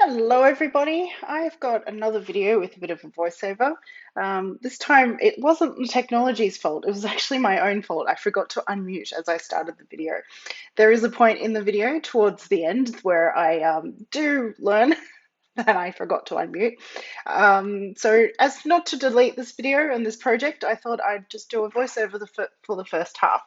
Hello, everybody. I've got another video with a bit of a voiceover. This time it wasn't the technology's fault, it was actually my own fault. I forgot to unmute as I started the video. There is a point in the video towards the end where I do learn that I forgot to unmute. So, as not to delete this video and this project, I thought I'd just do a voiceover for the first half.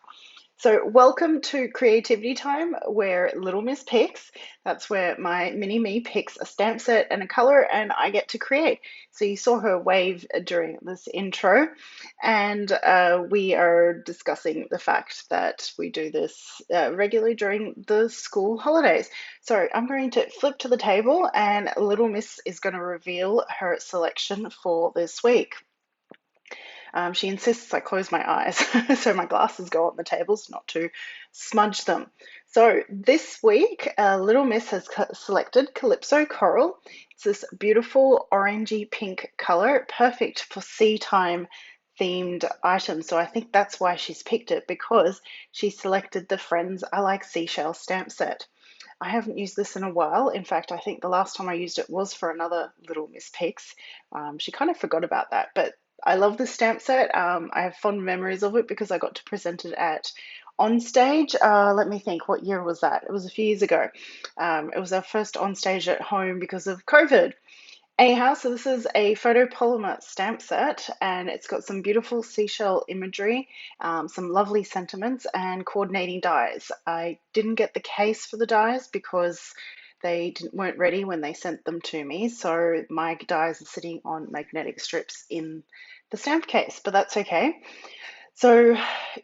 So, welcome to Creativity Time, where Little Miss picks. That's where my mini me picks a stamp set and a color, and I get to create. So, you saw her wave during this intro, and we are discussing the fact that we do this regularly during the school holidays. So, I'm going to flip to the table, and Little Miss is going to reveal her selection for this week. She insists I close my eyes so my glasses go on the tables, not to smudge them. So this week, Little Miss has selected Calypso Coral. It's this beautiful orangey pink color, perfect for sea time themed items. So I think that's why she's picked it, because she selected the Friends I Like Seashells stamp set. I haven't used this in a while. In fact, I think the last time I used it was for another Little Miss Picks. She kind of forgot about that, but I love this stamp set. I have fond memories of it because I got to present it at on stage. Let me think, what year was that? It was a few years ago. It was our first on stage at home because of COVID. Anyhow, so this is a photopolymer stamp set, and it's got some beautiful seashell imagery, some lovely sentiments, and coordinating dies. I didn't get the case for the dies because weren't ready when they sent them to me, so my dies are sitting on magnetic strips in the stamp case, but that's okay. So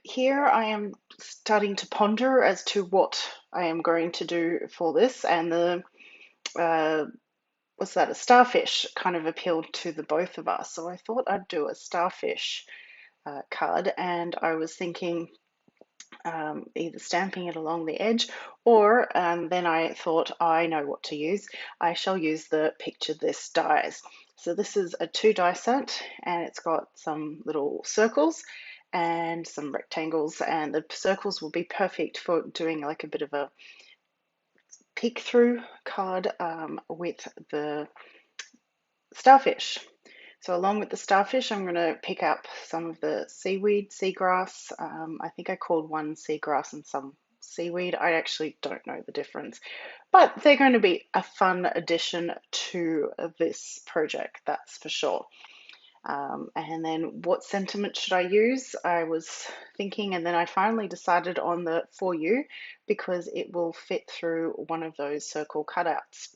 here I am starting to ponder as to what I am going to do for this, and the uh, what's that, a starfish kind of appealed to the both of us. So I thought I'd do a starfish card, and I was thinking either stamping it along the edge, or then I thought I know what to use. I shall use the Picture This dies. So this is a 2 die set, and it's got some little circles and some rectangles, and the circles will be perfect for doing like a bit of a peek through card with the starfish. So along with the starfish, I'm going to pick up some of the seaweed, seagrass. I think I called one seagrass and some seaweed. I actually don't know the difference, but they're going to be a fun addition to this project, that's for sure. And then what sentiment should I use? I was thinking, and then I finally decided on the For You because it will fit through one of those circle cutouts.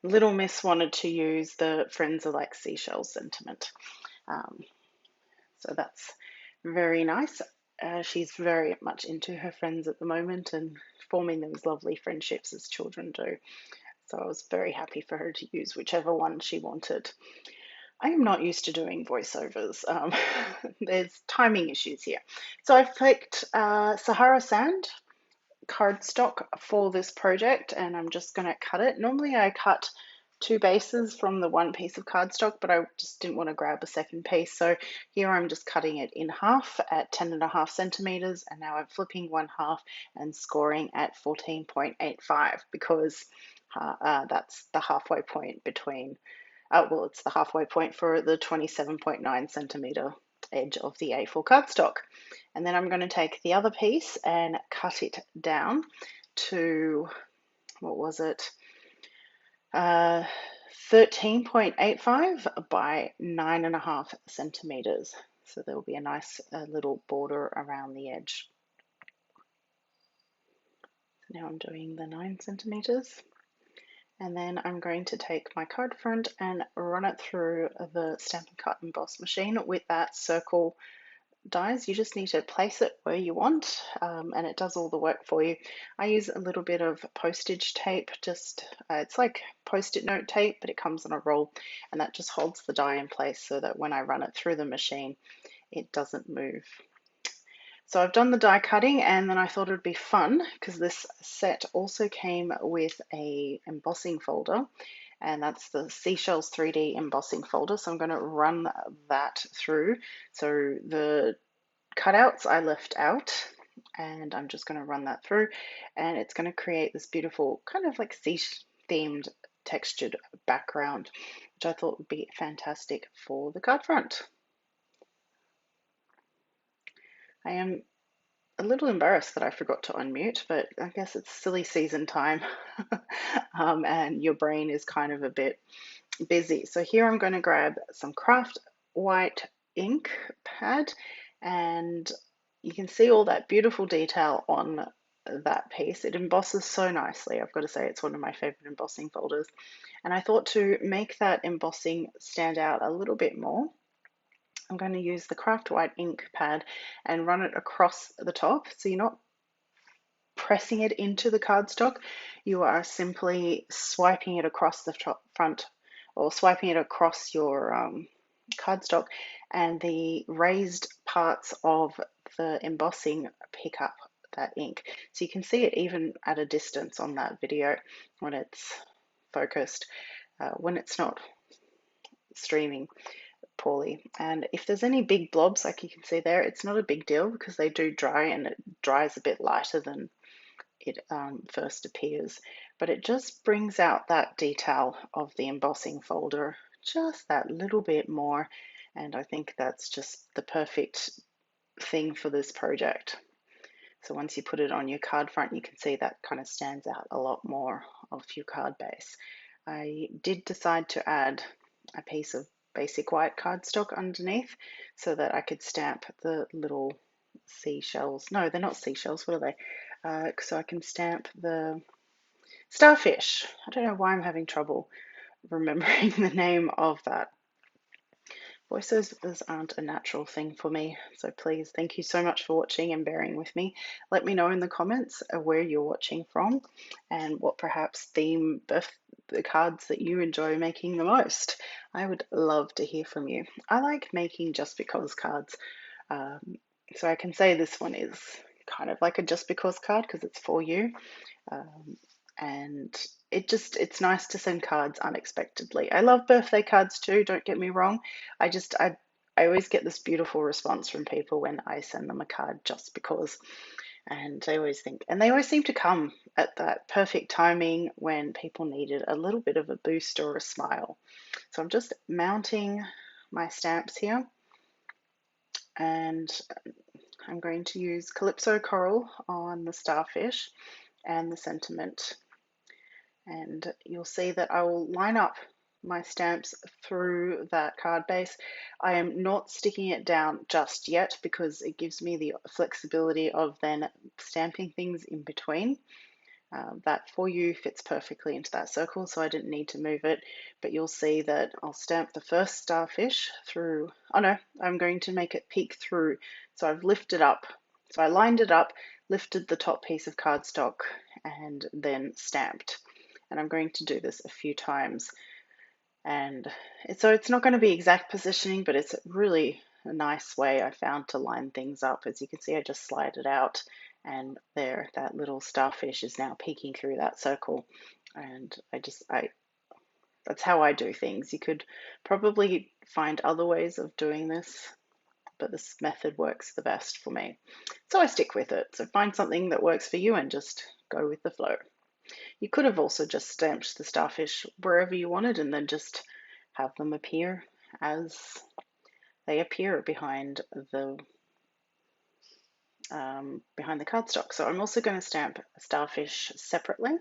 Little Miss wanted to use the Friends are like seashells sentiment. Um, so that's very nice. She's very much into her friends at the moment and forming those lovely friendships as children do. So I was very happy for her to use whichever one she wanted. I am not used to doing voiceovers. There's timing issues here. So I've picked Sahara Sand cardstock for this project, and I'm just going to cut it. Normally I cut 2 bases from the one piece of cardstock, but I just didn't want to grab a second piece. So here I'm just cutting it in half at 10.5 centimeters, and now I'm flipping one half and scoring at 14.85 because that's the halfway point between, well, it's the halfway point for the 27.9 centimeter edge of the A4 cardstock. And then I'm going to take the other piece and cut it down to, what was it, 13.85 by 9.5 centimeters. So there will be a nice little border around the edge. Now I'm doing the 9 centimeters. And then I'm going to take my card front and run it through the Stampin' Cut Emboss machine with that circle dies. You just need to place it where you want, and it does all the work for you. I use a little bit of postage tape, it's like post-it note tape, but it comes on a roll, and that just holds the die in place so that when I run it through the machine, it doesn't move. So I've done the die cutting, and then I thought it would be fun because this set also came with a embossing folder, and that's the Seashells 3D embossing folder. So I'm going to run that through. So the cutouts I left out, and I'm just going to run that through, and it's going to create this beautiful kind of like sea themed textured background, which I thought would be fantastic for the card front. I am a little embarrassed that I forgot to unmute, but I guess it's silly season time and your brain is kind of a bit busy. So here I'm going to grab some craft white ink pad, and you can see all that beautiful detail on that piece. It embosses so nicely. I've got to say it's one of my favorite embossing folders. And I thought to make that embossing stand out a little bit more, I'm going to use the craft white ink pad and run it across the top. So you're not pressing it into the cardstock, you are simply swiping it across the top front, or swiping it across your cardstock, and the raised parts of the embossing pick up that ink. So you can see it even at a distance on that video when it's focused, when it's not streaming poorly. And if there's any big blobs, like you can see there, it's not a big deal because they do dry, and it dries a bit lighter than it first appears, but it just brings out that detail of the embossing folder just that little bit more, and I think that's just the perfect thing for this project. So once you put it on your card front, you can see that kind of stands out a lot more of your card base. I did decide to add a piece of basic white cardstock underneath so that I could stamp the little seashells. No, they're not seashells. What are they? So I can stamp the starfish. I don't know why I'm having trouble remembering the name of that. Voiceovers aren't a natural thing for me, so please, thank you so much for watching and bearing with me. Let me know in the comments where you're watching from and what perhaps theme the cards that you enjoy making the most. I would love to hear from you. I like making just because cards, so I can say this one is kind of like a just because card because it's for you. And it's nice to send cards unexpectedly. I love birthday cards too, don't get me wrong. I always get this beautiful response from people when I send them a card just because, and they always seem to come at that perfect timing when people needed a little bit of a boost or a smile. So I'm just mounting my stamps here, and I'm going to use Calypso Coral on the starfish and the sentiment. And you'll see that I will line up my stamps through that card base. I am not sticking it down just yet because it gives me the flexibility of then stamping things in between. That for you fits perfectly into that circle, so I didn't need to move it, but you'll see that I'll stamp the first starfish through. Oh no, I'm going to make it peek through. So I've lifted up, so I lined it up, lifted the top piece of cardstock, and then stamped. And I'm going to do this a few times. And so it's not going to be exact positioning, but it's really a nice way I found to line things up. As you can see, I just slide it out, and there, that little starfish is now peeking through that circle. And that's how I do things. You could probably find other ways of doing this, but this method works the best for me. So I stick with it. So find something that works for you and just go with the flow. You could have also just stamped the starfish wherever you wanted and then just have them appear as they appear behind the cardstock. So I'm also going to stamp a starfish separately,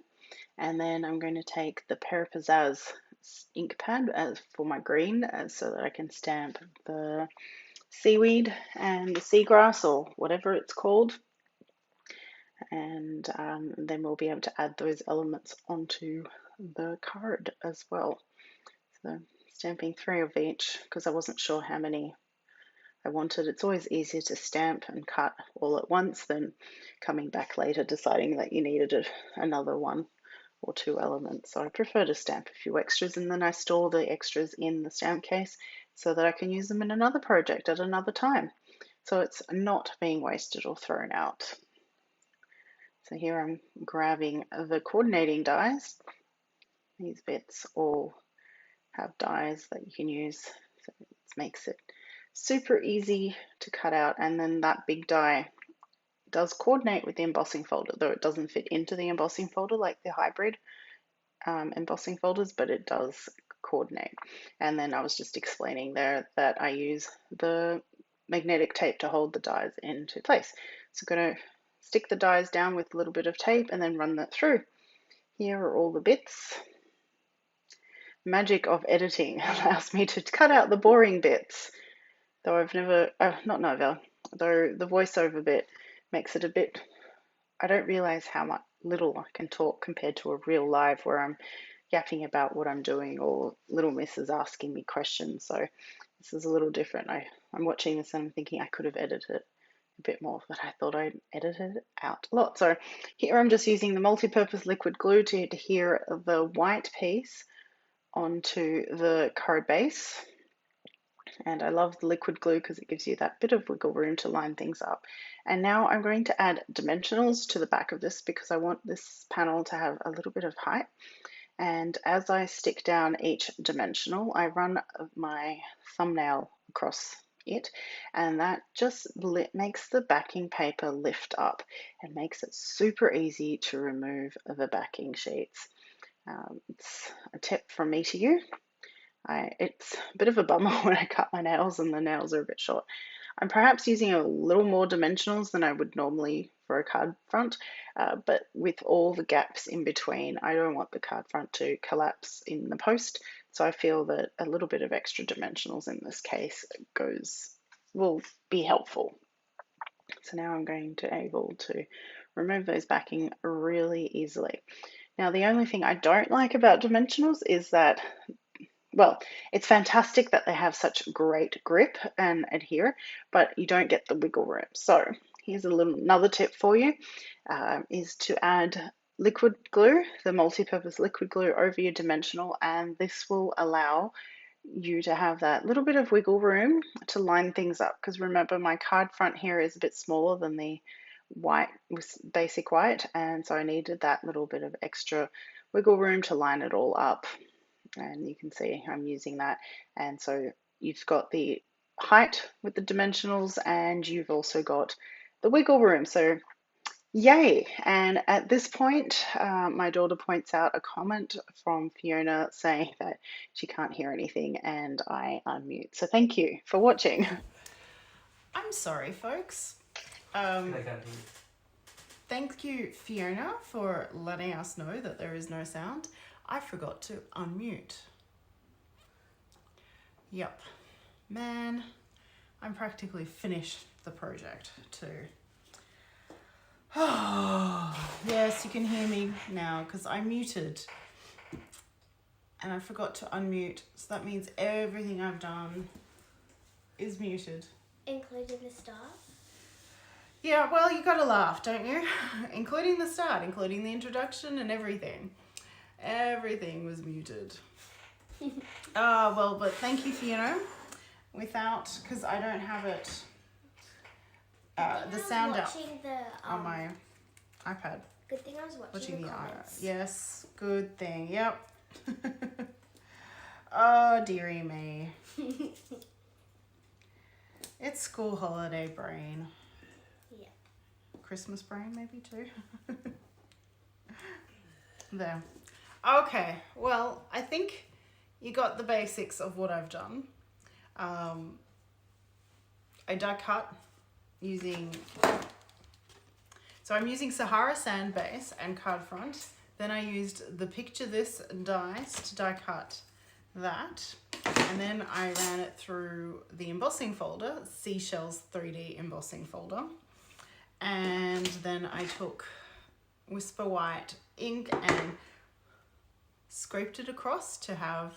and then I'm going to take the Peripizzazz ink pad for my green so that I can stamp the seaweed and the seagrass, or whatever it's called, and then we'll be able to add those elements onto the card as well. So stamping 3 of each because I wasn't sure how many I wanted. It's always easier to stamp and cut all at once than coming back later deciding that you needed another 1 or 2 elements. So I prefer to stamp a few extras, and then I store the extras in the stamp case so that I can use them in another project at another time. So it's not being wasted or thrown out. So here I'm grabbing the coordinating dies. These bits all have dies that you can use, so it makes it super easy to cut out. And then that big die does coordinate with the embossing folder, though it doesn't fit into the embossing folder like the hybrid embossing folders, but it does coordinate. And then I was just explaining there that I use the magnetic tape to hold the dies into place. So I'm going to stick the dies down with a little bit of tape and then run that through. Here are all the bits. Magic of editing allows me to cut out the boring bits. Though I've never, though the voiceover bit makes it a bit, I don't realize how much little I can talk compared to a real live where I'm yapping about what I'm doing or little miss is asking me questions. So this is a little different. I'm watching this and I'm thinking I could have edited it a bit more, but I thought I'd edited it out a lot. So here I'm just using the multi-purpose liquid glue to adhere the white piece onto the card base. And I love the liquid glue because it gives you that bit of wiggle room to line things up. And now I'm going to add dimensionals to the back of this because I want this panel to have a little bit of height. And as I stick down each dimensional, I run my thumbnail across it, and that just makes the backing paper lift up and makes it super easy to remove the backing sheets. It's a tip from me to you. It's a bit of a bummer when I cut my nails and the nails are a bit short. I'm perhaps using a little more dimensionals than I would normally for a card front, but with all the gaps in between, I don't want the card front to collapse in the post, so I feel that a little bit of extra dimensionals in this case will be helpful. So now I'm going to able to remove those backing really easily. Now the only thing I don't like about dimensionals is that, well, it's fantastic that they have such great grip and adhere, but you don't get the wiggle room. So here's another tip for you, is to add liquid glue, the multi-purpose liquid glue over your dimensional, and this will allow you to have that little bit of wiggle room to line things up. Because remember, my card front here is a bit smaller than the white, basic white, and so I needed that little bit of extra wiggle room to line it all up. And you can see I'm using that, and so you've got the height with the dimensionals and you've also got the wiggle room, so yay. And at this point my daughter points out a comment from Fiona saying that she can't hear anything and I unmute, so thank you for watching. I'm sorry folks. Thank you Fiona for letting us know that there is no sound. I forgot to unmute. Yep. Man, I'm practically finished the project too. Oh, yes, you can hear me now because I muted and I forgot to unmute. So that means everything I've done is muted. Including the start? Yeah, well, you gotta laugh, don't you? Including the start, including the introduction and everything. Everything was muted. Well, but thank you, Fiona. Because I don't have it, the sound out on my iPad. Good thing I was watching the comments. Yes, good thing. Yep. Oh, dearie me. It's school holiday brain. Yeah. Christmas brain, maybe too. There. Okay, well, I think you got the basics of what I've done. I die cut so I'm using Sahara sand base and card front. Then I used the Picture This dies to die cut that. And then I ran it through the embossing folder, Seashells 3D embossing folder. And then I took Whisper White ink and scraped it across to have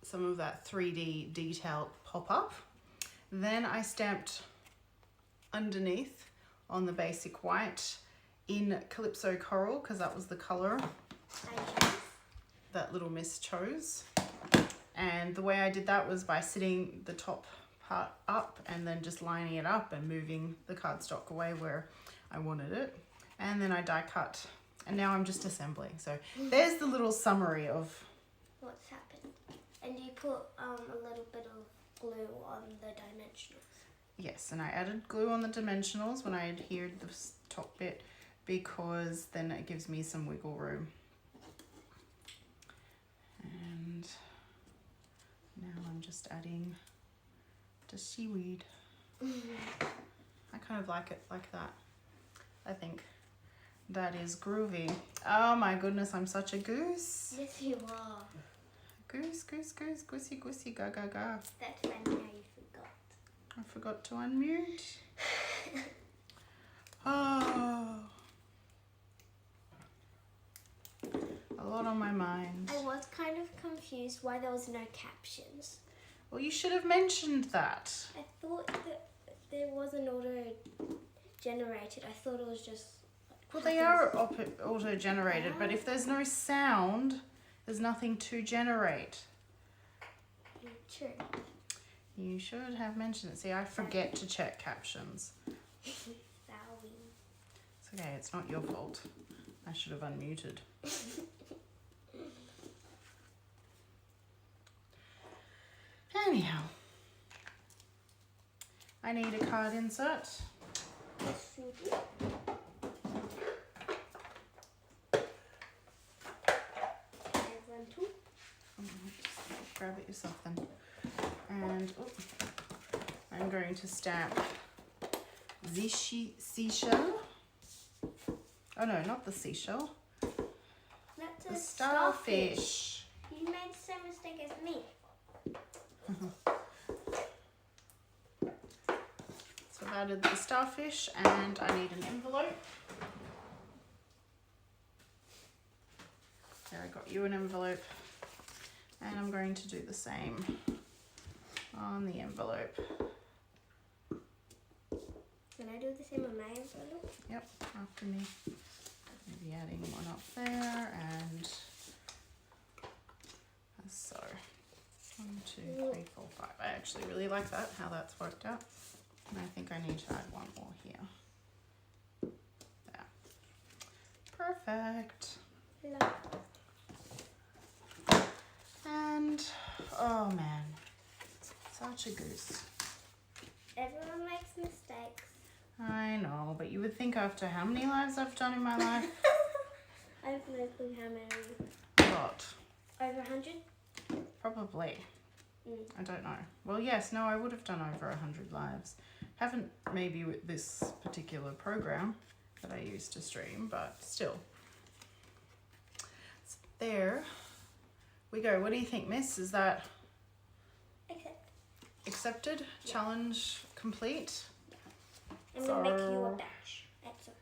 some of that 3D detail pop up. Then I stamped underneath on the basic white in Calypso Coral because that was the color that little miss chose. And the way I did that was by sitting the top part up and then just lining it up and moving the cardstock away where I wanted it. And then I die cut and now I'm just assembling. So there's the little summary of what's happened. And you put a little bit of glue on the dimensionals. Yes, and I added glue on the dimensionals when I adhered the top bit because then it gives me some wiggle room. just adding just seaweed. I kind of like it like that. I think that is groovy. Oh my goodness, I'm such a goose. Yes, you are. Goose, goose, goose, goosey, goosey, ga, ga, ga. That's funny how you forgot. I forgot to unmute. Oh. A lot on my mind. I was kind of confused why there was no captions. Well, you should have mentioned that. I thought that there was an auto-generated. I thought it was just... Well, they are auto-generated, but if there's no sound, there's nothing to generate. True. You should have mentioned it. See, I forget to check captions. Sorry. It's okay, it's not your fault. I should have unmuted. Anyhow, I need a card insert. Yes, you do. There's one too. Just grab it yourself then. And I'm going to stamp the seashell. Oh no, not the seashell. That's The a starfish. You made the same mistake as me. So I've added the starfish and I need an envelope. There, I got you an envelope. And I'm going to do the same on the envelope. Can I do the same on my envelope? Yep, after me. Maybe adding one up there and as so. 1, 2, 3, 4, 5. I actually really like that, how that's worked out. And I think I need to add one more here. There. Perfect. Love. And, oh man, such a goose. Everyone makes mistakes. I know, but you would think after how many lives I've done in my life? I have no clue how many. A lot. Over 100? Probably. Mm. I don't know. Well, yes, no, I would have done over 100 lives. Haven't maybe with this particular program that I use to stream, but still. So there we go. What do you think, Miss? Is that accepted? Yeah. Challenge complete? I'm going to make you a batch. Excellent.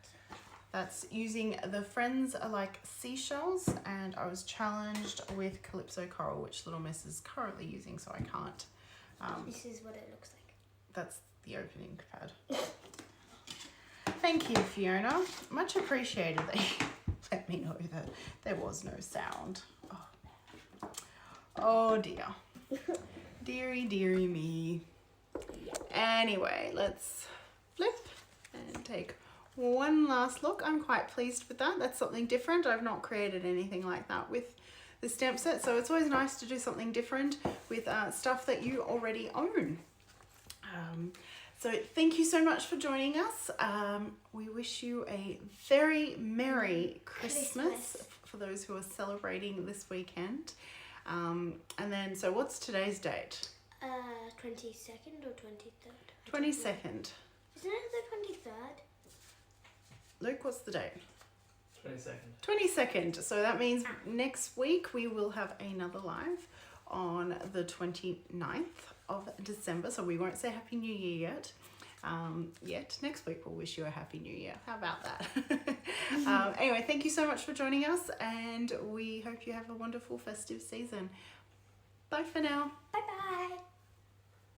That's using the Friends Are Like Seashells, and I was challenged with Calypso Coral, which Little Miss is currently using, so I can't. This is what it looks like. That's the opening pad. Thank you, Fiona. Much appreciated that you let me know that there was no sound. Oh, man. Oh, dear. Deary, deary me. Anyway, let's flip and take one last look. I'm quite pleased with that. That's something different. I've not created anything like that with the stamp set, so it's always nice to do something different with stuff that you already own. So thank you so much for joining us. We wish you a very Merry Christmas for those who are celebrating this weekend. And then, so what's today's date? 22nd or 23rd? 22nd. Isn't it the 23rd? Luke, what's the date? 22nd. 22nd. So that means next week we will have another live on the 29th of December. So we won't say Happy New Year yet. Next week we'll wish you a Happy New Year. How about that? Anyway, thank you so much for joining us, and we hope you have a wonderful festive season. Bye for now. Bye-bye.